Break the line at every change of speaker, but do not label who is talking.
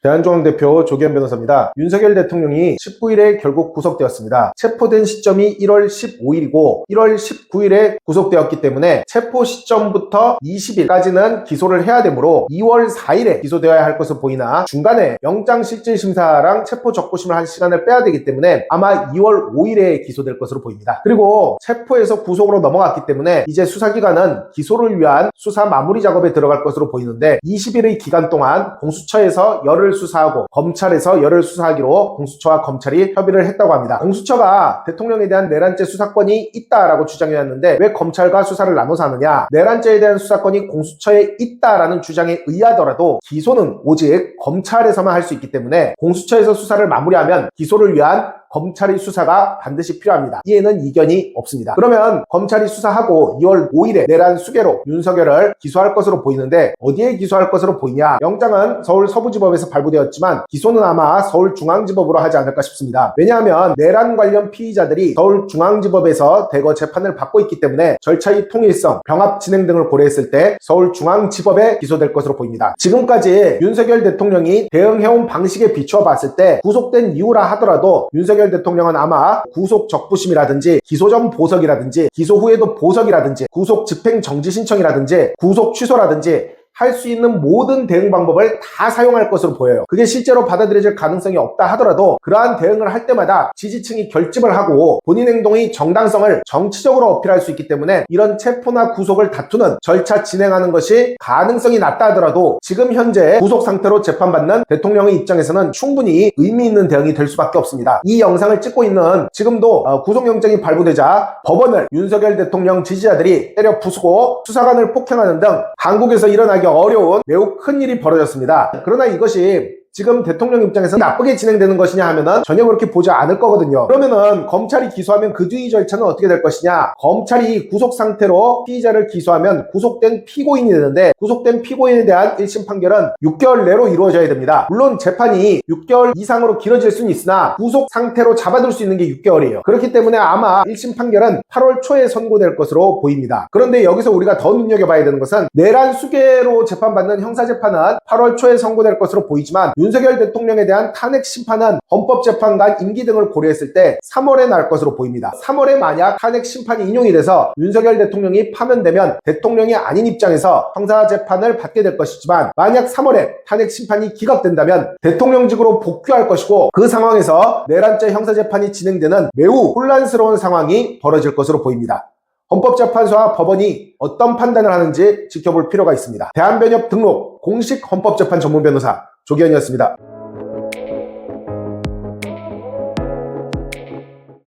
대한종합 대표 조기현 변호사입니다. 윤석열 대통령이 19일에 결국 구속되었습니다. 체포된 시점이 1월 15일이고 1월 19일에 구속되었기 때문에 체포 시점부터 20일까지는 기소를 해야 되므로 2월 4일에 기소되어야 할 것으로 보이나 중간에 영장실질심사랑 체포적부심을 한 시간을 빼야 되기 때문에 아마 2월 5일에 기소될 것으로 보입니다. 그리고 체포에서 구속으로 넘어갔기 때문에 이제 수사기관은 기소를 위한 수사 마무리 작업에 들어갈 것으로 보이는데 20일의 기간 동안 공수처에서 열을 수사하고 검찰에서 열을 수사하기로 공수처와 검찰이 협의를 했다고 합니다. 공수처가 대통령에 대한 내란죄 수사권이 있다라고 주장해왔는데 왜 검찰과 수사를 나눠서 하느냐? 내란죄에 대한 수사권이 공수처에 있다라는 주장에 의하더라도 기소는 오직 검찰에서만 할 수 있기 때문에 공수처에서 수사를 마무리하면 기소를 위한 검찰의 수사가 반드시 필요합니다. 이에는 이견이 없습니다. 그러면 검찰이 수사하고 2월 5일에 내란 수개로 윤석열을 기소할 것으로 보이는데 어디에 기소할 것으로 보이냐? 영장은 서울 서부지법에서 발부되었지만 기소는 아마 서울중앙지법으로 하지 않을까 싶습니다. 왜냐하면 내란 관련 피의자들이 서울중앙지법에서 대거 재판을 받고 있기 때문에 절차의 통일성, 병합 진행 등을 고려했을 때 서울중앙지법에 기소될 것으로 보입니다. 지금까지 윤석열 대통령이 대응해온 방식에 비추어 봤을 때 구속된 이유라 하더라도 윤석열 대통령은 아마 구속 적부심이라든지 기소 전 보석이라든지 기소 후에도 보석이라든지 구속 집행 정지 신청이라든지 구속 취소라든지 할 수 있는 모든 대응 방법을 다 사용할 것으로 보여요. 그게 실제로 받아들여질 가능성이 없다 하더라도 그러한 대응을 할 때마다 지지층이 결집을 하고 본인 행동의 정당성을 정치적으로 어필할 수 있기 때문에 이런 체포나 구속을 다투는 절차 진행하는 것이 가능성이 낮다 하더라도 지금 현재 구속 상태로 재판받는 대통령의 입장에서는 충분히 의미 있는 대응이 될 수밖에 없습니다. 이 영상을 찍고 있는 지금도 구속영장이 발부되자 법원을 윤석열 대통령 지지자들이 때려 부수고 수사관을 폭행하는 등 한국에서 일어나기 어려운 매우 큰 일이 벌어졌습니다. 그러나 이것이 지금 대통령 입장에서 나쁘게 진행되는 것이냐 하면은 전혀 그렇게 보지 않을 거거든요. 그러면은 검찰이 기소하면 그 뒤의 절차는 어떻게 될 것이냐? 검찰이 구속 상태로 피의자를 기소하면 구속된 피고인이 되는데 구속된 피고인에 대한 1심 판결은 6개월 내로 이루어져야 됩니다. 물론 재판이 6개월 이상으로 길어질 수는 있으나 구속 상태로 잡아둘 수 있는 게 6개월이에요. 그렇기 때문에 아마 1심 판결은 8월 초에 선고될 것으로 보입니다. 그런데 여기서 우리가 더 눈여겨봐야 되는 것은 내란 수개로 재판받는 형사재판은 8월 초에 선고될 것으로 보이지만 윤석열 대통령에 대한 탄핵 심판은 헌법재판관 임기 등을 고려했을 때 3월에 날 것으로 보입니다. 3월에 만약 탄핵 심판이 인용이 돼서 윤석열 대통령이 파면되면 대통령이 아닌 입장에서 형사재판을 받게 될 것이지만 만약 3월에 탄핵 심판이 기각된다면 대통령직으로 복귀할 것이고 그 상황에서 내란죄 형사재판이 진행되는 매우 혼란스러운 상황이 벌어질 것으로 보입니다. 헌법재판소와 법원이 어떤 판단을 하는지 지켜볼 필요가 있습니다. 대한변협 등록 공식 헌법재판 전문 변호사 조기현이었습니다.